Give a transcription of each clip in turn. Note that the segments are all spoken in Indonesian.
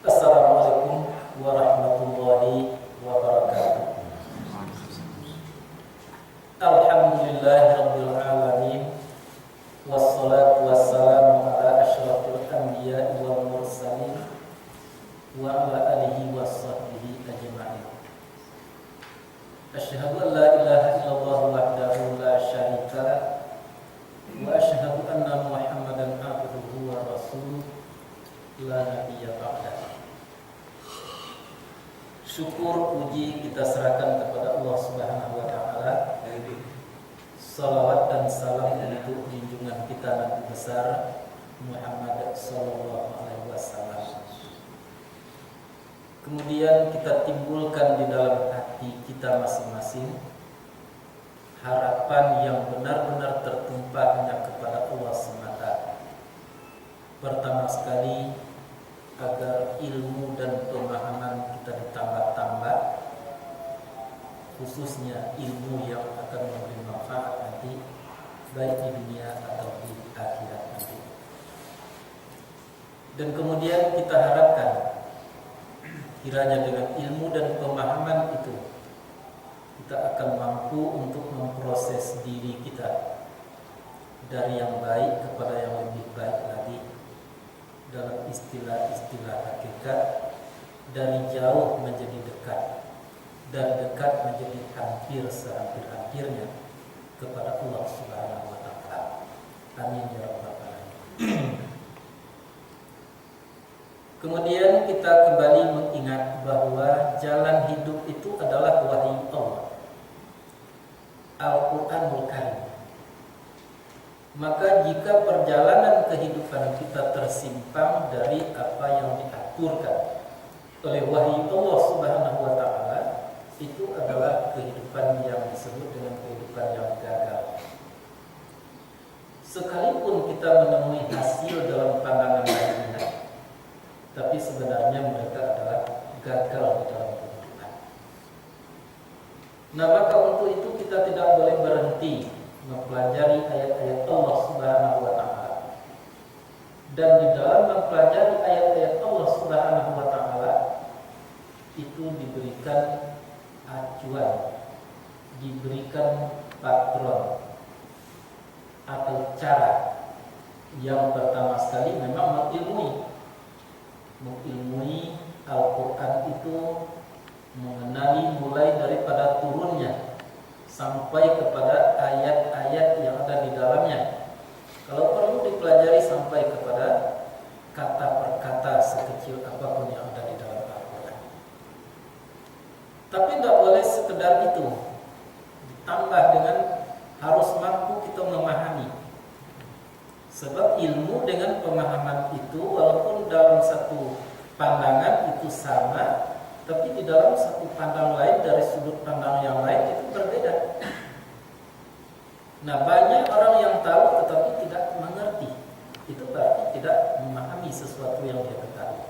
Assalamualaikum warahmatullahi wabarakatuh. Alhamdulillahirabbil alamin. Wassalatu wassalamu ala asyrafil anbiya'i wal mursalin wa ala alihi washabbihi ajma'in. Asyhadu an la ilaha illallah wahdahu la syarika lah wa asyhadu anna Muhammadan abduhu wa rasuluh la nabiyya ba'dah. Syukur puji kita serahkan kepada Allah Subhanahu wa taala. Salawat dan salam untuk junjungan kita Nabi besar Muhammad sallallahu alaihi wasallam. Kemudian kita timbulkan di dalam hati kita masing-masing harapan yang benar-benar tertumpah hanya kepada Allah semata. Pertama sekali, agar ilmu dan pemahaman kita ditambah-tambah, khususnya ilmu yang akan memberi manfaat nanti, baik di dunia atau di akhirat nanti. Dan kemudian kita harapkan kiranya dengan ilmu dan pemahaman itu kita akan mampu untuk memproses diri kita dari yang baik kepada yang lebih baik lagi, dalam istilah-istilah hakikat, dari jauh menjadi dekat dan dekat menjadi hampir sehampir-hampirnya kepada Allah Subhanahu wa taala. Amin ya rabbal alamin. Kemudian kita kembali mengingat bahwa jalan hidup itu adalah wahyu Allah, Al-Qur'anul Karim. Maka jika perjalanan kehidupan kita tersimpang dari apa yang diaturkan oleh wahyu Allah Subhanahu wa taala, itu adalah kehidupan yang disebut dengan kehidupan yang gagal. Sekalipun kita menemui hasil dalam pandangan lainnya, tapi sebenarnya mereka adalah gagal di dalam kehidupan. Nah, maka untuk itu kita tidak boleh berhenti mempelajari ayat-ayat Allah Subhanahu wa taala. Dan di dalam mempelajari ayat-ayat Allah Subhanahu wa taala itu diberikan acuan, diberikan patron atau cara. Yang pertama sekali memang mengilmui Al-Quran itu, mengenali mulai daripada turunnya sampai kepada ayat-ayat yang ada di dalamnya. Kalau perlu dipelajari sampai kepada kata per kata sekecil apapun yang ada di dalam Al-Quran. Tapi tidak boleh sekedar itu, ditambah dengan harus mampu kita memahami. Sebab ilmu dengan pemahaman itu walaupun dalam satu pandangan itu sama, tapi di dalam satu pandang lain, dari sudut pandang yang lain itu berbeda. Nah, banyak orang yang tahu tetapi tidak mengerti. Itu berarti tidak memahami sesuatu yang dia ketahui.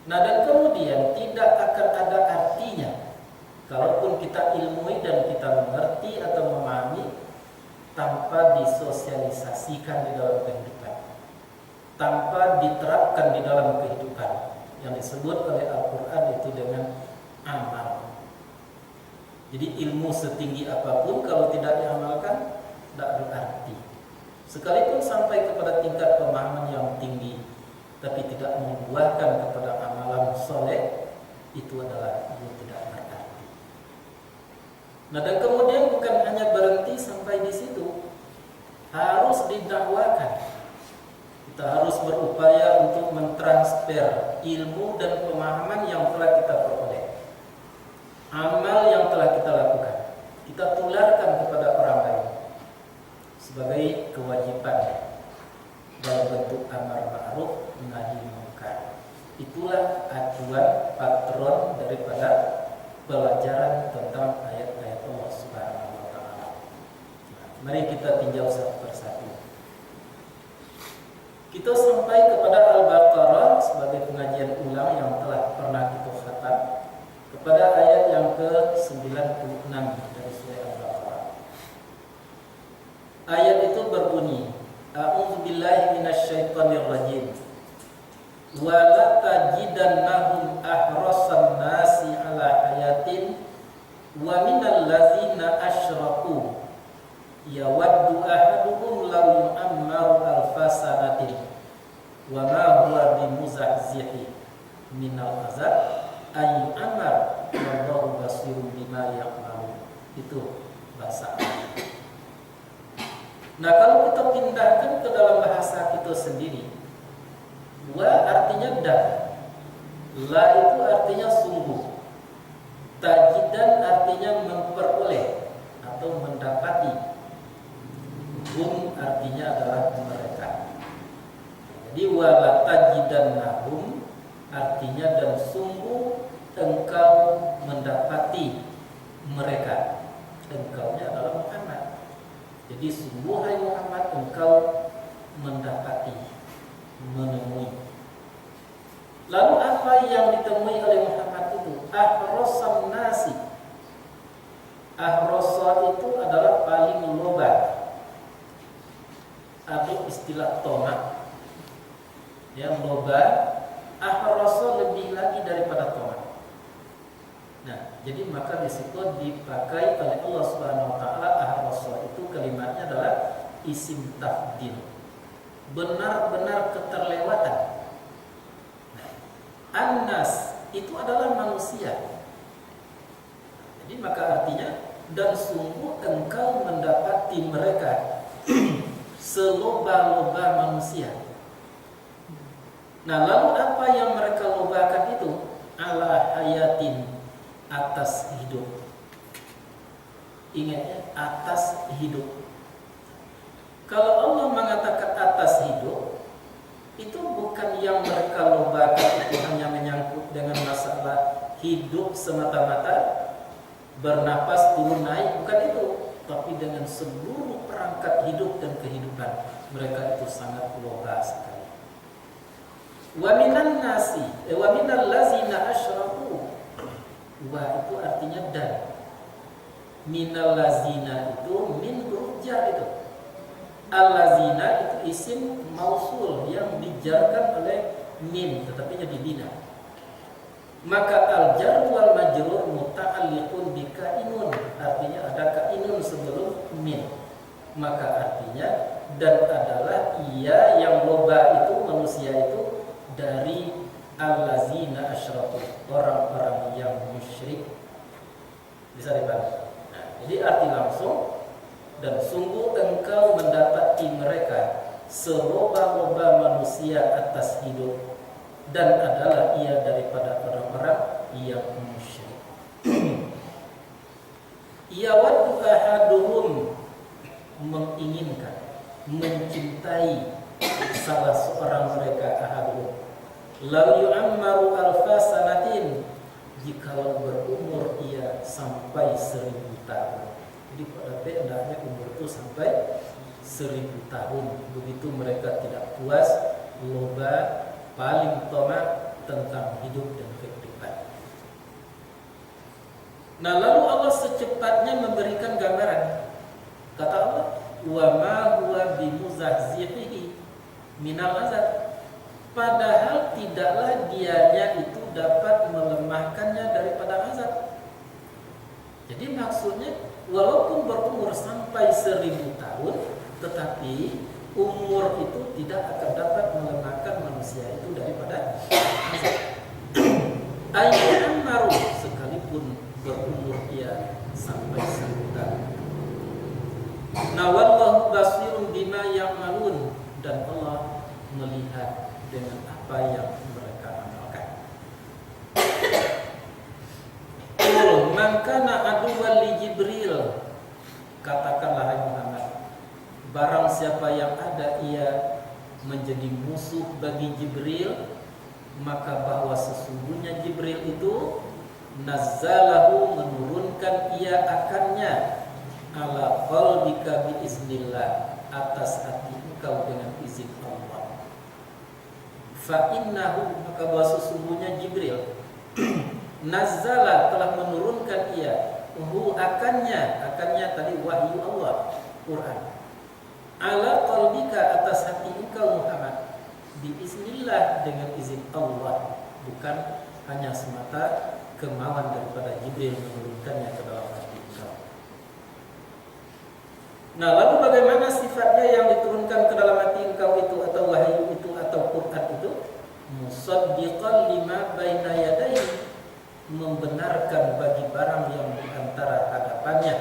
Nah, dan kemudian tidak akan ada artinya kalaupun kita ilmui dan kita mengerti atau memahami tanpa disosialisasikan di dalam kehidupan, tanpa diterapkan di dalam kehidupan. Yang disebut oleh Al-Quran itu dengan amal. Jadi ilmu setinggi apapun kalau tidak diamalkan tidak berarti. Sekalipun sampai kepada tingkat pemahaman yang tinggi tapi tidak membuahkan kepada amalan soleh, itu adalah tidak berarti. Nah, dan kemudian bukan hanya berhenti sampai di situ, harus didakwakan. Kita harus berupaya untuk mentransfer ilmu dan pemahaman yang telah kita peroleh, amal yang telah kita lakukan, kita tularkan kepada orang lain sebagai kewajiban dalam bentuk amar ma'ruf nahi munkar. Itulah acuan patron daripada pelajaran tentang ayat-ayat Allah Subhanahu wa taala. Mari kita tinjau satu persatu. Kita sampai kepada Al-Baqarah sebagai pengajian ulang yang telah pernah kita khatam, kepada ayat yang ke-96 dari surah Al-Baqarah. Ayat itu berbunyi, A'udzubillahi minasyaitonir rajim. wa la tajidannahum ahrasan nasi ala hayatin wa minal ladzina asyraku yawaddu ahaduhum law yu'ammaru alfa sanatin wa ma huwa bimuzahzihi minal azab ay amar wallahu basirun bima ya'malun. Itu bahasa Arab. Nah, kalau kita pindahkan ke dalam bahasa kita sendiri, wa artinya dan, la itu artinya sungguh, tajidan artinya memperoleh atau mendapati, hum artinya adalah mereka. Jadi wa la tajidannahum artinya dan sungguh engkau mendapati mereka. Engkaunya adalah Muhammad. Jadi sungguh hai Muhammad engkau mendapati, menemui. Lalu apa yang ditemui oleh Muhammad itu? Ahrosan nasi. Ahrosa itu adalah paling loba. Ada istilah tomak. Yang loba, ahrosa lebih lagi daripada tomak. Nah, jadi maka di situ dipakai oleh Allah Subhanahu wa taala ahrosa itu kalimatnya adalah isim tafdil. Benar-benar keterlewatan. An-nas itu adalah manusia. Jadi maka artinya dan sungguh engkau mendapati mereka seloba-loba manusia. Nah, lalu apa yang mereka lobakan itu? Ala hayatin, atas hidup. Ingat ya, atas hidup. Kalau Allah mengatakan atas hidup, itu bukan yang mereka lobakan itu hanya menyangkut dengan masalah hidup semata-mata, bernapas, turun naik, bukan itu. Tapi dengan seluruh perangkat hidup dan kehidupan, mereka itu sangat loba sekali. Wa minan nasi, wa minal ladzina asyraku. Wa itu artinya dan. Minal ladzina itu min huruf jar itu. Al-lazina itu isim mausul yang dijarkan oleh min tetapi jadi bina. Maka al-jar wal majrur muta'alliqun bi kainun, artinya ada kainun sebelum min. Maka artinya dan adalah ia yang loba itu manusia itu dari al-lazina asyraku, orang-orang yang musyrik. Bisa dipahami. Nah, jadi arti langsung dan sungguh engkau mendapati mereka seloba-loba manusia atas hidup dan adalah ia daripada orang-orang yang musyrik. Yawaddu ahaduhum, menginginkan, mencintai salah seorang mereka ahaduhum law yu'ammaru alfa sanatin, jikalau berumur ia sampai 1000 tahun. Jadi pada hendaknya umur itu sampai 1000 tahun. Begitu mereka tidak puas, loba, paling tomak tentang hidup dan kehidupan. Nah, lalu Allah secepatnya memberikan gambaran. Kata Allah, wa ma huwa bimuzahzihi minal azab. Padahal tidaklah dianya itu dapat melemahkannya daripada azab. Jadi maksudnya walaupun berumur sampai 1000 tahun, tetapi umur itu tidak akan dapat melemahkan manusia itu daripada azab. Ayyan maru, sekalipun berumur ia sampai 1000 tahun. Nah, wallahu basirun bima ya'malun, dan Allah melihat dengan apa yang mereka amalkan. Man kana aduwwan li Jibril, katakanlah hai Muhammad, barang siapa yang ada ia menjadi musuh bagi Jibril, maka bahwa sesungguhnya Jibril itu nazzalahu, menurunkan ia akannya, ala qalbika bi iznillah, atas hati engkau dengan izin Allah. Fa innahu, maka bahwa sesungguhnya Jibril nazzala, telah menurunkan ia, akannya tadi wahyu Allah, Quran, ala qalbika, atas hati engkau Muhammad, biiznillah, dengan izin Allah, bukan hanya semata kemauan daripada Jibril menurunkannya ke dalam hati engkau. Nah, lalu bagaimana sifatnya yang diturunkan ke dalam hati engkau itu, atau wahyu itu, atau Quran itu? Musaddiqan lima baina yadayhi, membenarkan bagi barang yang di antara hadapannya.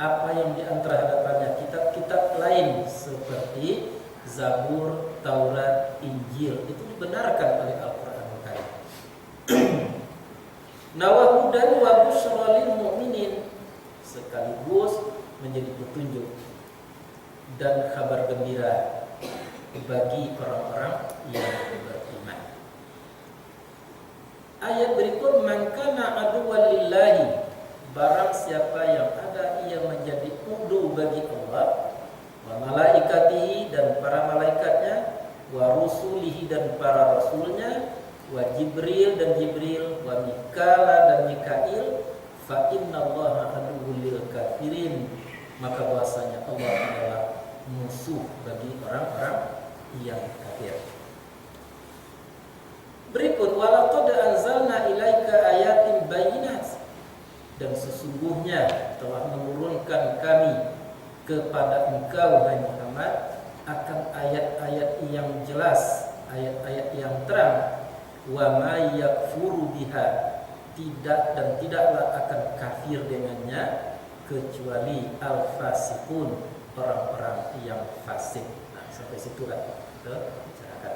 Apa yang di antara hadapannya? Kitab-kitab lain seperti Zabur, Taurat, Injil, itu dibenarkan oleh Al-Quran Al-Karim. Nawahudan wa busyra lil mu'minin, sekaligus menjadi petunjuk dan kabar gembira bagi orang-orang yang beriman. Ayat berikut, man kana aduwwan lillahi, barang siapa yang ada ia menjadi musuh bagi Allah, wa malaikatihi, dan para malaikatnya, wa rusulihi, dan para rasulnya, wa Jibril, dan Jibril, wa Mikala, dan Mikail, fa innallaha aduwwul lil kafirin, maka bahwasanya Allah adalah musuh bagi orang-orang yang kafir. Berikut, walaqad anzalna ilaika ayatin bayyinat, dan sesungguhnya telah menurunkan kami kepada engkau, hai Muhammad, akan ayat-ayat yang jelas, ayat-ayat yang terang. Wa ma yakfuru biha, tidak dan tidaklah akan kafir dengannya kecuali al-fasiqun, orang-orang yang fasik. Nah, sampai situ kan kita bicarakan.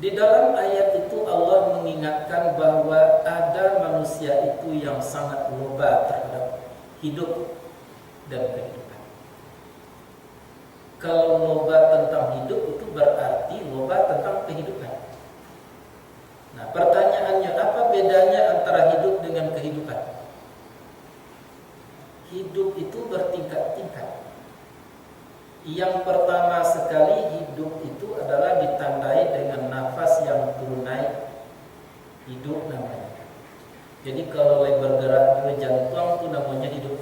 Di dalam ayat itu Allah mengingatkan bahwa ada manusia itu yang sangat loba terhadap hidup dan kehidupan. Kalau loba tentang hidup itu berarti loba tentang kehidupan. Nah, pertanyaannya, apa bedanya antara hidup dengan kehidupan? Hidup itu bertingkat-tingkat. Yang pertama sekali, hidup itu adalah ditandai dengan nafas yang turun naik. Hidup namanya. Jadi kalau bergerak juga jantung itu namanya hidup.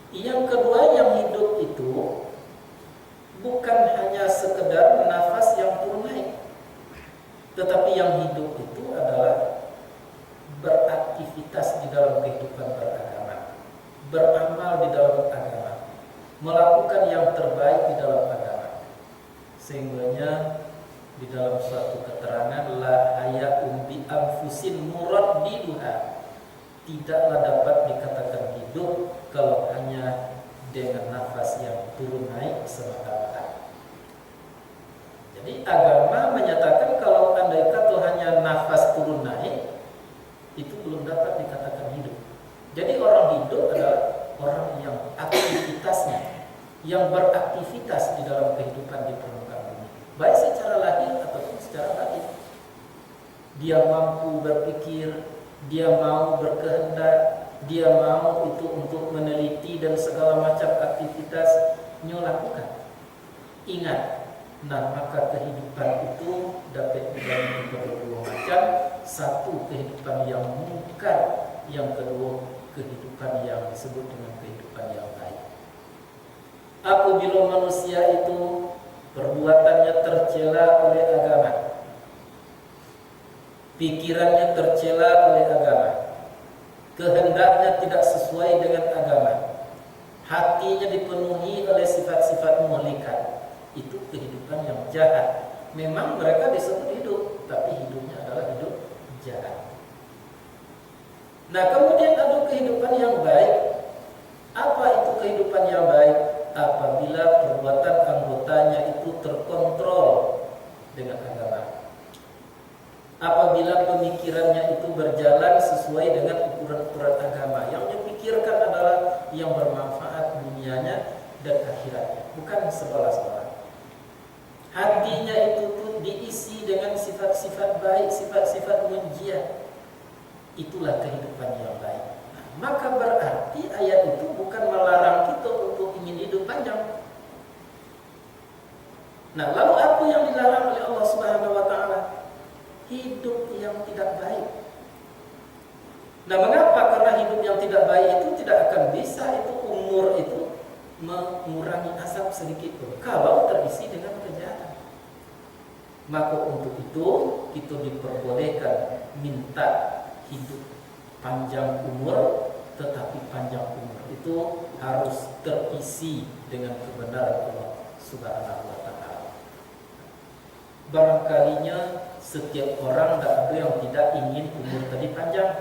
Yang kedua, yang hidup itu bukan hanya sekedar nafas yang turun naik, tetapi yang hidup itu adalah beraktivitas di dalam kehidupan beragama, beramal di dalam agama, melakukan yang terbaik di dalam agama. Sehingganya di dalam suatu keterangan, la haya'um bi anfusin muraddiduha, tidaklah dapat dikatakan hidup kalau hanya dengan nafas yang turun naik semata-mata. Jadi agama menyatakan kalau andai kata hanya nafas turun naik, itu belum dapat dikatakan hidup. Jadi orang hidup adalah orang yang aktivitasnya, yang beraktivitas di dalam kehidupan di permukaan bumi, baik secara lahir ataupun secara batin. Dia mampu berpikir, dia mau berkehendak, dia mau itu untuk meneliti dan segala macam aktivitasnya lakukan. Ingat, nah maka kehidupan itu dapat dibagi berdua macam. Satu, kehidupan yang munkar. Yang kedua, kehidupan yang disebut dengan kehidupan yang baik. Apabila manusia itu perbuatannya tercela oleh agama, pikirannya tercela oleh agama, kehendaknya tidak sesuai dengan agama, hatinya dipenuhi oleh sifat-sifat muhlikat, itu kehidupan yang jahat. Memang mereka disebut hidup, tapi hidupnya adalah hidup jahat. Nah, kemudian ada kehidupan yang baik. Apa itu kehidupan yang baik? Apabila perbuatan anggotanya itu terkontrol dengan agama. Apabila pemikirannya itu berjalan sesuai dengan ukuran-ukuran agama. Yang dipikirkan adalah yang bermanfaat dunianya dan akhiratnya, bukan sebalas-balas. Hatinya itu pun diisi dengan sifat-sifat baik, sifat-sifat munjiat. Itulah kehidupan yang baik. Nah, maka berarti ayat itu bukan melarang kita untuk ingin hidup panjang. Nah, lalu apa yang dilarang oleh Allah Subhanahu wa taala? Hidup yang tidak baik. Nah, mengapa? Karena hidup yang tidak baik itu tidak akan bisa itu umur itu mengurangi azab sedikit pun kalau terisi dengan kejahatan. Maka untuk itu kita diperbolehkan minta hidup panjang umur, tetapi panjang umur itu harus terisi dengan kebenaran Allah Subhanahu wa taala. Barangkalinya setiap orang tidak ada yang tidak ingin umur tadi panjang.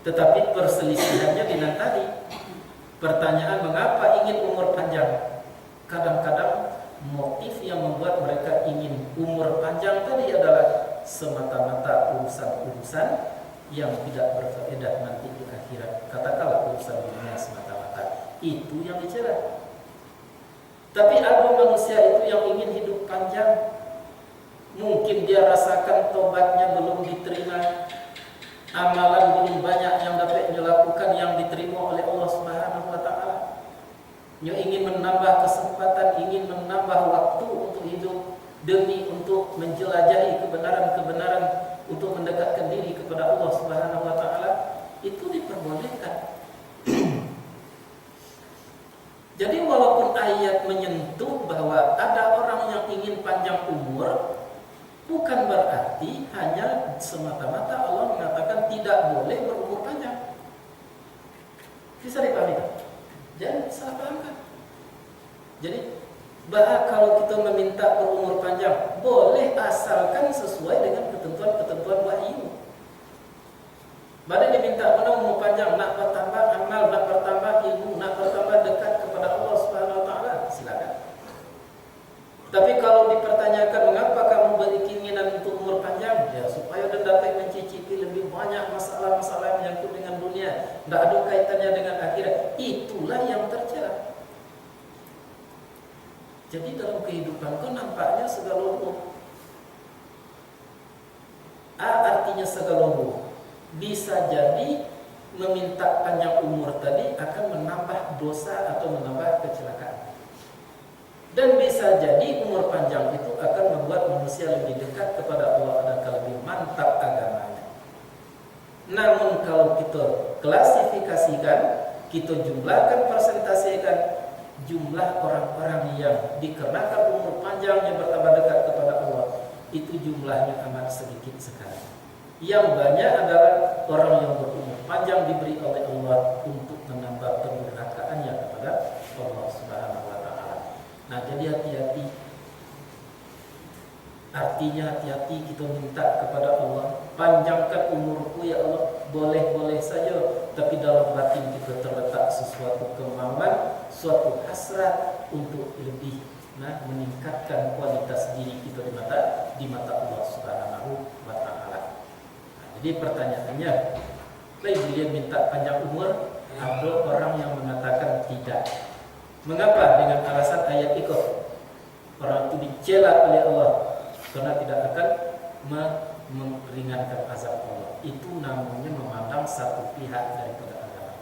Tetapi perselisihannya dengan tadi. Pertanyaan mengapa ingin umur panjang? Kadang-kadang motif yang membuat mereka ingin umur panjang tadi adalah semata-mata urusan-urusan yang tidak berfaedah nanti di akhirat. Katakanlah urusan dunia semata-mata. Itu yang dicela. Tapi ada manusia itu yang ingin hidup panjang. Mungkin dia rasakan tobatnya belum diterima, amalan belum banyak yang dapat dilakukan yang diterima oleh Allah Subhanahu wa taala. Dia ingin menambah kesempatan, ingin menambah waktu untuk hidup demi untuk menjelajahi kebenaran-kebenaran, untuk mendekatkan diri kepada Allah Subhanahu wa taala, itu diperbolehkan. Jadi walaupun ayat menyentuh bahwa ada orang yang ingin panjang umur, bukan berarti hanya semata-mata Allah mengatakan tidak boleh berumur panjang. Bisa dipahami tak? Jangan salah pahamkan. Jadi bahwa kalau kita meminta berumur panjang, boleh asalkan sesuai dengan ketentuan-ketentuan wahyu. Badai diminta mana umur panjang, nak bertambah amal, nak bertambah ilmu, nak bertambah dekat kepada Allah Subhanahu wa taala, silakan. Tapi kalau dipertanyakan mengapa kamu berkeinginan untuk umur panjang, ya supaya anda dapat mencicipi lebih banyak masalah-masalah yang menyangkut dengan dunia, tidak ada kaitannya dengan akhirat, itulah yang tercela. Jadi dalam kehidupan kau nampaknya segala artinya segala bisa jadi meminta panjang umur tadi akan menambah dosa atau menambah kecelakaan. Dan bisa jadi umur panjang itu akan membuat manusia lebih dekat kepada Allah dan lebih mantap agamanya. Namun kalau kita klasifikasikan, kita jumlahkan, persentasikan, jumlah orang-orang yang dikarenakan umur panjangnya bertambah dekat kepada Allah, itu jumlahnya amat sedikit sekali. Yang banyak adalah orang yang berumur panjang diberi oleh Allah untuk menambah pendurhakaannya kepada Allah Subhanahu wa taala. Nah, jadi hati-hati. Artinya hati-hati kita minta kepada Allah, panjangkan umurku ya Allah, boleh-boleh saja, tapi dalam batin kita terletak sesuatu kemauan, suatu hasrat untuk lebih meningkatkan kualitas diri kita di mata Allah Subhanahu wa taala. Jadi pertanyaannya, beliau minta panjang umur, ada orang yang mengatakan tidak. Mengapa? Dengan alasan ayat itu. Orang itu dicela oleh Allah karena tidak akan meringankan azab Allah. Itu namanya memandang satu pihak daripada agama.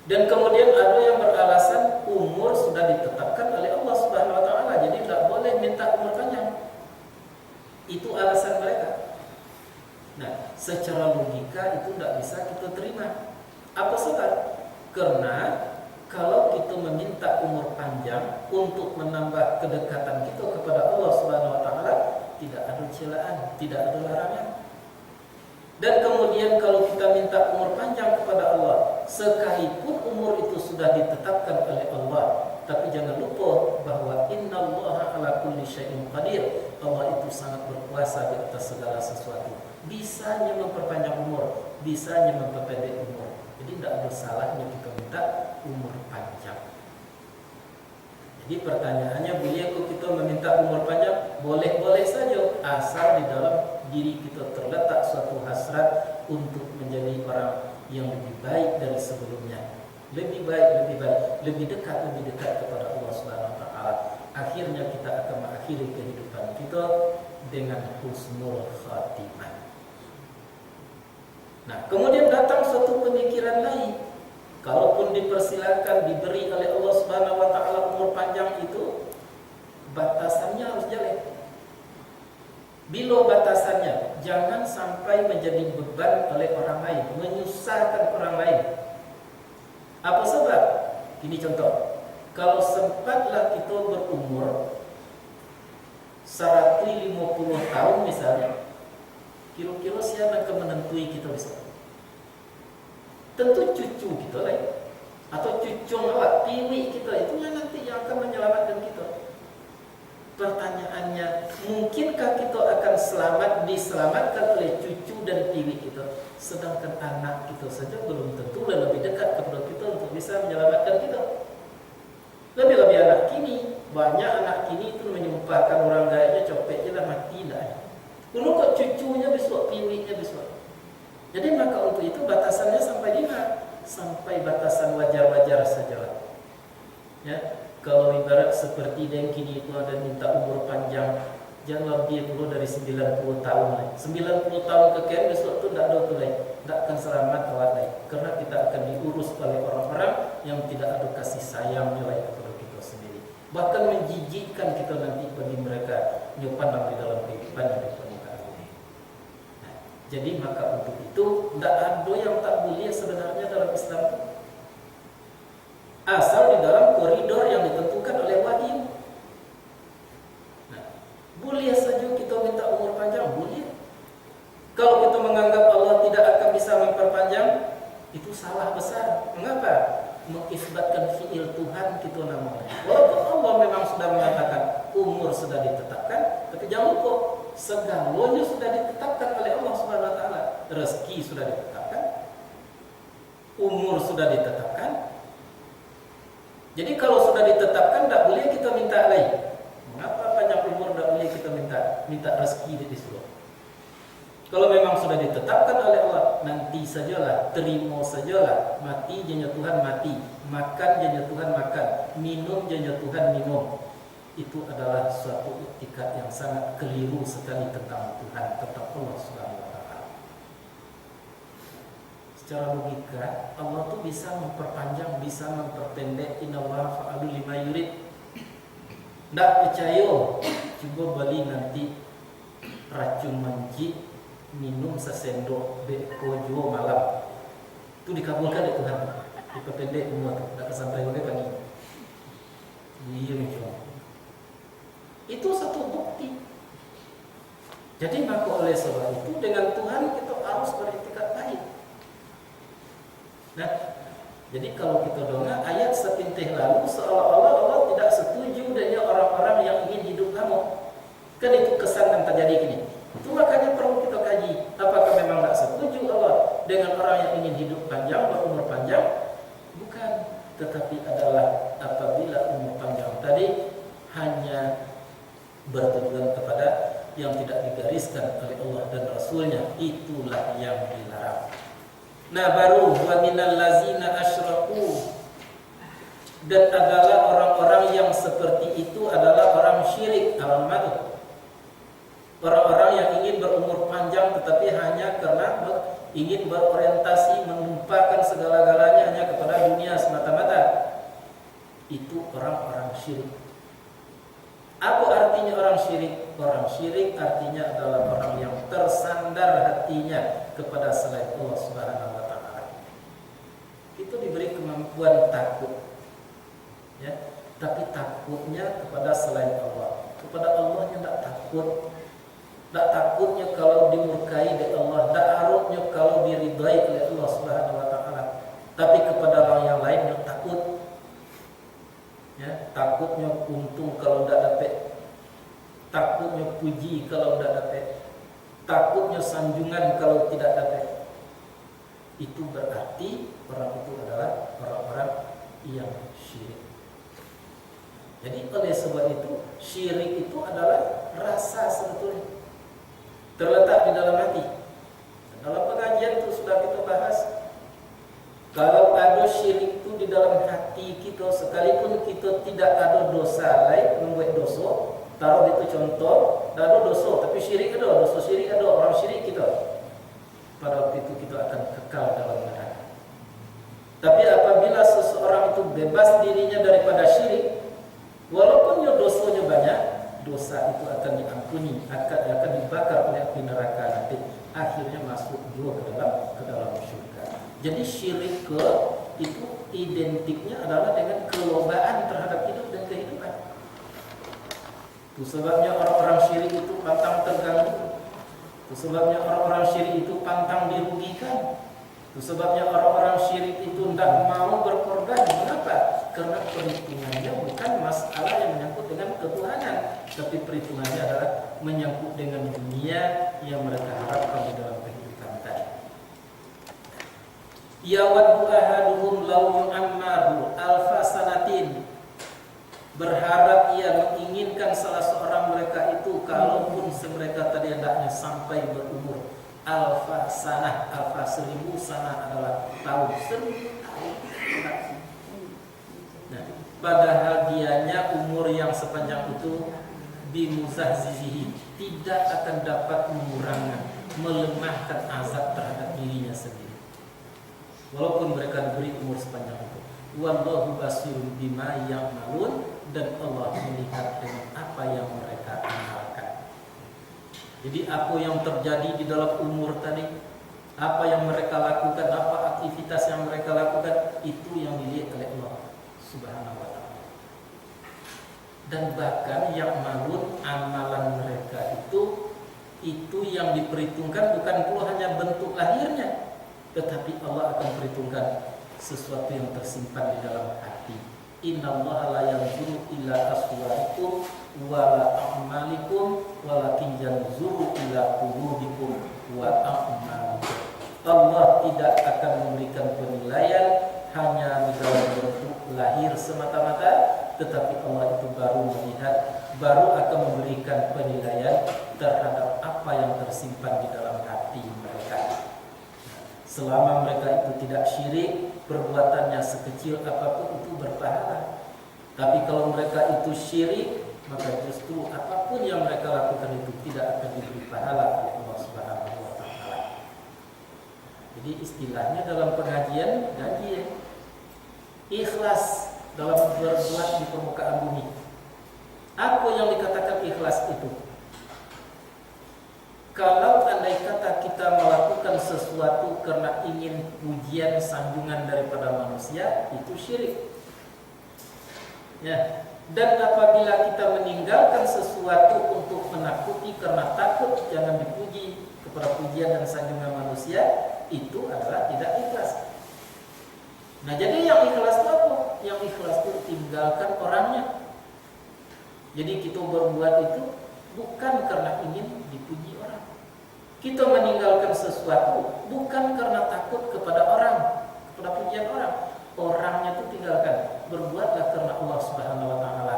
Dan kemudian ada yang beralasan umur sudah ditetapkan oleh Allah Subhanahu wa taala, jadi tidak boleh minta umur panjang. Itu alasan mereka. Nah, secara logika itu tidak bisa kita terima. Apa sebab? Karena kalau kita meminta umur panjang untuk menambah kedekatan kita kepada Allah Subhanahu wa taala, tidak ada celaan, tidak ada larangan. Dan kemudian kalau kita minta umur panjang kepada Allah, sekalipun umur itu sudah ditetapkan oleh Allah, tapi jangan lupa bahwa innallaha ala kulli syai'in qadir. Allah itu sangat berkuasa di atas segala sesuatu. Bisanya memperpanjang umur, bisanya memperpendek umur. Jadi tidak ada salahnya kita minta umur panjang. Jadi pertanyaannya, bolehkah kita meminta umur panjang? Boleh-boleh saja, asal di dalam diri kita terletak suatu hasrat untuk menjadi orang yang lebih baik dari sebelumnya. Lebih baik, lebih dekat kepada Allah Subhanahu wa taala. Akhirnya kita akan mengakhiri kehidupan kita dengan husnul khatimah. Nah, kemudian datang suatu pemikiran lain. Kalaupun dipersilakan diberi oleh Allah Subhanahu wa taala umur panjang itu, batasannya harus jelas. Bila batasannya, jangan sampai menjadi beban oleh orang lain, menyusahkan orang lain. Apa sebab? Ini contoh. Kalau sempatlah kita berumur 150 tahun misalnya, kira-kira siapa yang akan menentui kita besok? Tentu cucu kita lah, atau cucung awak, tiwi kita, itulah nanti yang akan menyelamatkan kita. Pertanyaannya, mungkinkah kita akan diselamatkan oleh cucu dan tiwi kita, sedangkan anak kita saja belum tentu dan lebih dekat kepada kita untuk bisa menyelamatkan kita. Lebih-lebih anak kini, banyak anak kini itu menyumpahkan orang gayanya copetnya lah mati lah. Kuno kok cucunya besok, tiwinya besok. Jadi maka untuk itu batasannya sampai di mana? Sampai batasan wajar-wajar saja. Ya. Kalau ibarat seperti yang kini itu ada minta umur panjang, jangan lebih dulu dari 90 tahun lah. 90 tahun kekian besok tu tak ada tu lagi, tak akan selamat awak lagi. Karena kita akan diurus oleh orang-orang yang tidak ada kasih sayangnya lagi kepada kita sendiri. Bahkan menjijikkan kita nanti bagi mereka nyupan di dalam kehidupan yang di permukaan ini. Nah, jadi maka untuk itu tak ada yang tak boleh sebenarnya dalam Islam itu. Asal di dalam koridor yang ditentukan oleh wahyu. Nah, boleh saja kita minta umur panjang, boleh. Kalau kita menganggap Allah tidak akan bisa memperpanjang, itu salah besar. Mengapa? Mengisbatkan fi'il Tuhan kita namanya. Walaupun Allah memang sudah mengatakan umur sudah ditetapkan, tapi jangan lupa segalanya sudah ditetapkan oleh Allah Subhanahu wa taala. Rezeki sudah ditetapkan, umur sudah ditetapkan. Jadi kalau sudah ditetapkan, tak boleh kita minta lagi. Mengapa panjang umur tak boleh kita minta rezeki di surga? Kalau memang sudah ditetapkan oleh Allah, nanti sajalah, terima sajalah. Mati janya Tuhan mati, makan janya Tuhan makan, minum janya Tuhan minum. Itu adalah suatu etikat yang sangat keliru sekali tentang Tuhan, tentang Allah Subhanahu wa taala. Secara logika, Allah tuh bisa memperpanjang, bisa memperpendek. Innallaha fa'alu lima yurid. Tak percaya, coba beli nanti racun manji, minum sesendok bekojo malam. Itu dikabulkan oleh Tuhan. Diperpendek umur tuh, tak sampai oleh pagi. Iya macam. Itu satu bukti. Jadi maka oleh sebab itu dengan Tuhan kita harus beretikat baik. Nah, jadi kalau kita dengar ayat sepintih lalu seolah-olah Allah tidak setuju dengan orang-orang yang ingin hidup lama. Kan itu kesan yang terjadi gini. Itu makanya perlu kita kaji. Apakah memang tidak setuju Allah dengan orang yang ingin hidup panjang, berumur panjang? Bukan. Tetapi adalah apabila umur panjang tadi hanya bertujuan kepada yang tidak digariskan oleh Allah dan Rasulnya, itulah yang dilarang. Nah baru wa minal lazina asyraku, dan adalah orang-orang yang seperti itu adalah orang syirik. Orang-orang yang ingin berumur panjang tetapi hanya karena ingin berorientasi menumpahkan segala-galanya hanya kepada dunia semata-mata. Itu orang-orang syirik. Apa artinya orang syirik? Orang syirik artinya adalah orang yang tersandar hatinya kepada selain Allah Subhanahu wa taala. Itu diberi kemampuan takut. Ya, tapi takutnya kepada selain Allah. Kepada Allah yang tidak takut. Tak takutnya kalau dimurkai oleh Allah, tak harapnya kalau diridai oleh Allah Subhanahu wa taala. Tapi kepada orang yang lain yang takut. Ya, takutnya untung kalau tidak dapat, takutnya puji kalau tidak dapat, takutnya sanjungan kalau tidak dapat. Itu berarti orang itu adalah orang-orang yang syirik. Jadi oleh sebab itu syirik itu adalah rasa sebetulnya terletak di dalam hati. Dalam pengajian itu sudah kita bahas. Kalau ada syirik itu di dalam hati kita, sekalipun kita tidak ada dosa lain, membuat dosa, taruh itu contoh, tidak ada dosa, tapi syirik ada, dosa syirik ada, orang syirik kita. Pada waktu itu kita akan kekal dalam neraka. Tapi apabila seseorang itu bebas dirinya daripada syirik, walaupun dosanya banyak, dosa itu akan diampuni, akan dibakar oleh api neraka nanti, akhirnya masuk juga ke dalam surga. Jadi syirik itu identiknya adalah dengan kelobaan terhadap hidup dan kehidupan. Itu sebabnya orang-orang syirik itu pantang terganggu. Itu sebabnya orang-orang syirik itu pantang dirugikan. Itu sebabnya orang-orang syirik itu tidak mau berkorban. Mengapa? Karena perhitungannya bukan masalah yang menyangkut dengan ketuhanan, tapi perhitungannya adalah menyangkut dengan dunia yang mereka harapkan di dalam kehidupan tadi. Yawaddu ahaduhum law yu'ammaru alfa sanatin. Berharap ia menginginkan salah seorang mereka itu kalaupun mereka tadi hendaknya sampai berumur alfa sanah. Alfa 1000 sanah adalah tahun, 1000 tahun. Nah, padahal dianya umur yang sepanjang itu bimuzahzihi tidak akan dapat mengurangi, melemahkan azab terhadap dirinya sendiri. Walaupun mereka diberi umur sepanjang itu. Wallahu basirun bima ya'malun, dan Allah melihat dengan apa yang mereka amalkan. Jadi apa yang terjadi di dalam umur tadi, apa yang mereka lakukan, apa aktivitas yang mereka lakukan, itu yang dilihat oleh Allah Subhanahu wa ta'ala. Dan bahkan yang malun amalan mereka itu yang diperhitungkan bukan pula hanya bentuk lahirnya, tetapi Allah akan perhitungkan sesuatu yang tersimpan di dalam hati. Innallaha la yanzuru ila aswarikum wala a'malikum walakin yanzuru ila qulubikum wa a'malikum. Allah tidak akan memberikan penilaian hanya di dalam bentuk lahir semata-mata, tetapi Allah itu baru melihat, baru akan memberikan penilaian terhadap apa yang tersimpan di dalam hati mereka. Selama mereka itu tidak syirik, perbuatannya sekecil apapun itu berpahala. Tapi kalau mereka itu syirik, maka justru apapun yang mereka lakukan itu tidak akan diberi pahala oleh Allah Subhanahu wa ta'ala. Jadi istilahnya dalam pengajian gaji ikhlas dalam berbuat di permukaan bumi. Apa yang dikatakan ikhlas itu? Kalau andai kata kita melakukan sesuatu karena ingin pujian sanjungan daripada manusia, itu syirik. Ya. Dan apabila kita meninggalkan sesuatu untuk menakuti karena takut jangan dipuji kepada pujian dan sanjungan manusia, itu adalah tidak ikhlas. Nah, jadi yang ikhlas itu apa? Yang ikhlas itu tinggalkan orangnya. Jadi kita berbuat itu bukan karena ingin dipuji orang. Kita meninggalkan sesuatu bukan karena takut kepada orang, kepada pujian orang. Orangnya itu tinggalkan. Berbuatlah karena Allah Subhanahu wa ta'ala.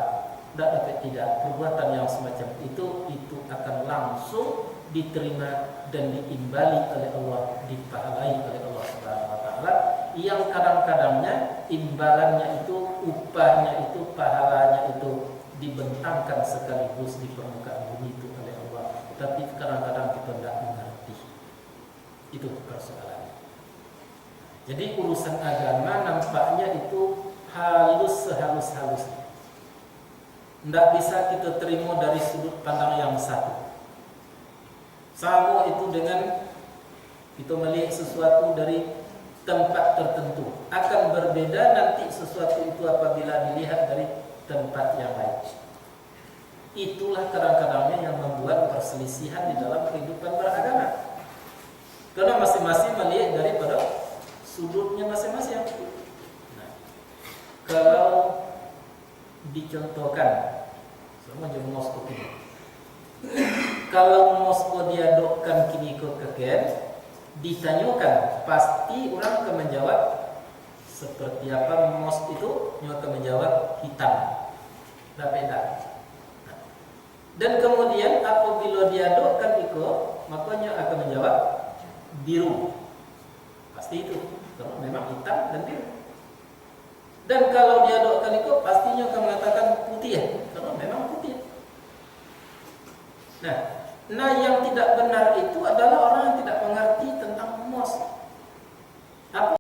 Tidak, perbuatan yang semacam itu akan langsung diterima dan diimbali oleh Allah, dipahalai oleh Allah Subhanahu wa ta'ala. Yang kadang-kadangnya imbalannya itu, upahnya itu, pahalanya itu dibentangkan sekaligus di permukaan bumi itu oleh Allah. Tapi kadang-kadang kita tidak mengerti. Itu persoalannya. Jadi urusan agama nampaknya itu halus sehalus-halusnya. Tidak bisa kita terima dari sudut pandang yang satu. Sama itu dengan kita melihat sesuatu dari tempat tertentu. Akan berbeda nanti sesuatu itu apabila dilihat dari tempat yang lain. Itulah kadang-kadangnya yang membuat perselisihan di dalam kehidupan beragama. Karena masing-masing melihat daripada sudutnya masing-masing. Nah, kalau dicontohkan sama jam Moskow ini. Kalau Moskow diadukkan kini ke keken, ditanyakan, pasti orang akan menjawab seperti apa Moskow itu, dia akan menjawab hitam. Tidak beda. Dan kemudian apabila diadukkan itu, makanya akan menjawab biru. Pasti itu, karena memang hitam dan biru. Dan kalau diadukkan itu, pastinya akan mengatakan putih, karena memang putih. Nah, yang tidak benar itu adalah orang yang tidak mengerti tentang mos. Apa